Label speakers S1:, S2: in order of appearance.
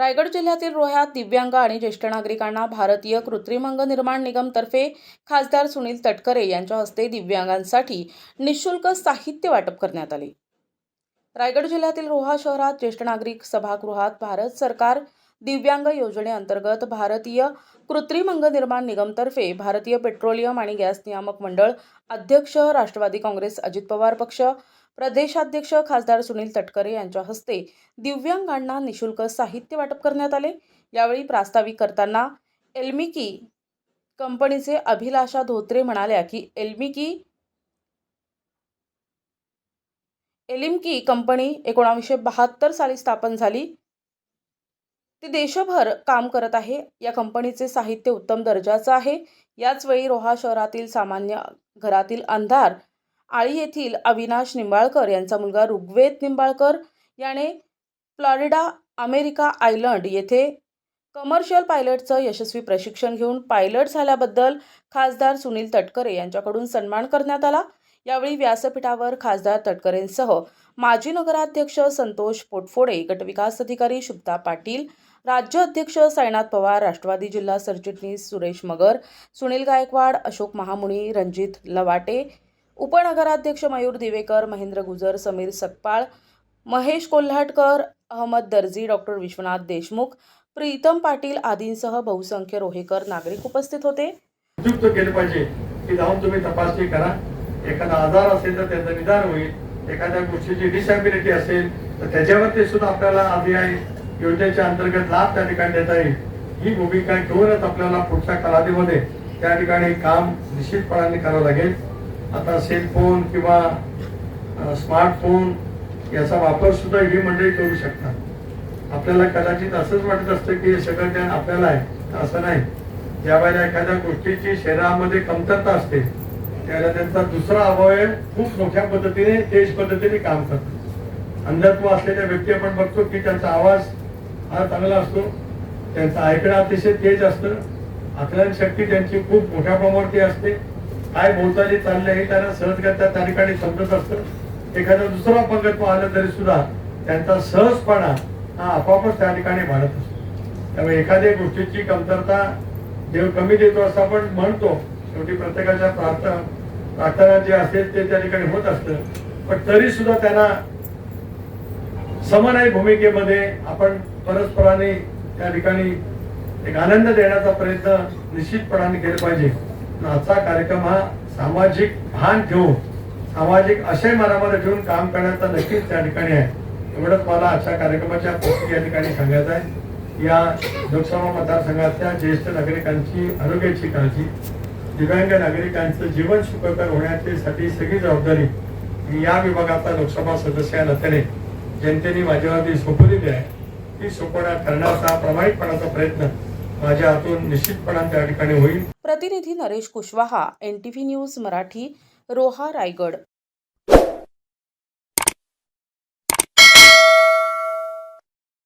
S1: रायगड जिल्ह्यातील रोह्यात दिव्यांग आणि ज्येष्ठ नागरिकांना भारतीय कृत्रिम अंग निर्माण निगमतर्फे खासदार सुनील तटकरे यांच्या हस्ते दिव्यांगांसाठी निःशुल्क साहित्य वाटप करण्यात आले। रायगड जिल्ह्यातील रोहा शहरात ज्येष्ठ नागरिक सभागृहात भारत सरकार दिव्यांग योजनेअंतर्गत भारतीय कृत्रिम अंग निर्माण निगमतर्फे भारतीय पेट्रोलियम आणि गॅस नियामक मंडळ अध्यक्ष राष्ट्रवादी काँग्रेस अजित पवार पक्ष प्रदेशाध्यक्ष खासदार सुनील तटकरे यांच्या हस्ते दिव्यांगांना निःशुल्क साहित्य वाटप करण्यात आले। यावेळी प्रास्ताविक करताना एल्मिकी कंपनीचे अभिलाषा धोत्रे म्हणाल्या की एलिमकी कंपनी 1972 साली स्थापन झाली। ती देशभर काम करत आहे। या कंपनीचे साहित्य उत्तम दर्जाचं आहे। याच वेळी रोहा शहरातील सामान्य घरातील अंधार आळी येथील अविनाश निंबाळकर यांचा मुलगा ऋग्वेद निंबाळकर याने फ्लोरिडा अमेरिका आयलंड येथे कमर्शियल पायलटचं यशस्वी प्रशिक्षण घेऊन पायलट झाल्याबद्दल खासदार सुनील तटकरे यांच्याकडून सन्मान करण्यात आला। यावेळी व्यासपीठावर खासदार तटकरेंसह माजी नगराध्यक्ष संतोष पोटफोडे, गटविकास अधिकारी शुभदा पाटील, राज्य अध्यक्ष साईनाथ पवार, राष्ट्रवादी जिल्हा सरचिटणीस सुरेश मगर, सुनील गायकवाड, अशोक महामुनी, रणजित लवाटे, उपनगराध्यक्ष मयूर दिवेकर, महेंद्र गुजर, समीर सकपाळ, महेश कोल्हाटकर, अहमद दर्जी, डॉक्टर विश्वनाथ देशमुख, प्रीतम पाटील आदींसह बहुसंख्य रोहेकर नागरिक उपस्थित होते।
S2: उपयुक्त केले पाहिजे की जाऊन तुम्ही तपासणी करा। एखादा आजार असेल तर त्याचं निदान होईल, एखाद्या गोष्टीची डिसॅबिलिटी असेल तर त्याच्यावरती सुद्धा आपल्याला आरबीआय योजनेच्या अंतर्गत लाभ त्या ठिकाणी देता येईल। ही भूमिका घेऊनच आपल्याला पुढच्या कालावधीमध्ये त्या ठिकाणी काम निश्चितपणाने करावं लागेल। आता सेलफोन किंवा स्मार्टफोन याचा वापर सुद्धा ही मंडळी करू शकतात। आपल्याला कदाचित असंच वाटत असतं की सगळं ज्ञान आपल्याला आहे, असं नाही। ज्यावेळेला एखाद्या गोष्टीची शरीरामध्ये कमतरता असते त्यावेळेला त्यांचा दुसरा अवयव खूप मोठ्या पद्धतीने तेज पद्धतीने काम करतो। अंधत्व असलेल्या व्यक्ती आपण बघतो की त्यांचा आवाज हा चांगला असतो, त्यांचं ऐकणं अतिशय तेज असतं, आकलन शक्ती त्यांची खूप मोठ्या प्रमाणावरती असते, काय बोलताना चाललंय हे त्यांना सहजगत्या त्या ठिकाणी समजत असतं। एखादा दुसरा अपंगत्व आलं तरी सुद्धा त्यांचा सहजपणा हा आपोआपच त्या ठिकाणी वाढत असतो। त्यामुळे एखाद्या गोष्टीची कमतरता देव कमी देतो असं आपण म्हणतो, शेवटी प्रत्येकाच्या प्रार्थना जे असेल ते त्या ठिकाणी होत असतं, पण तरी सुद्धा त्यांना समन्वय भूमिकेमध्ये आपण परस्परांनी त्या ठिकाणी एक आनंद देण्याचा प्रयत्न निश्चितपणाने केला पाहिजे। आजचा कार्यक्रम हा सामाजिक भान ठेवून सामाजिक आशय मनामध्ये ठेवून काम करण्याचा नक्कीच त्या ठिकाणी आहे। एवढंच मला आजच्या कार्यक्रमाच्या या ठिकाणी सांगायचं आहे। या लोकसभा मतदारसंघातल्या ज्येष्ठ नागरिकांची आरोग्याची काळजी, दिव्यांग नागरिकांचं जीवन सुखकर होण्यासाठी सगळी जबाबदारी मी या विभागाचा लोकसभा सदस्य नात्याने जनतेने माझ्यावरती सोपवलेली आहे। ती सोपवण्यात करण्याचा प्रामाणिकपणाचा प्रयत्न माझ्या हातून निश्चितपणाने त्या ठिकाणी होईल।
S1: प्रतिनिधी नरेश कुशवाहा, NTV न्यूज मराठी, रोहा, रायगड।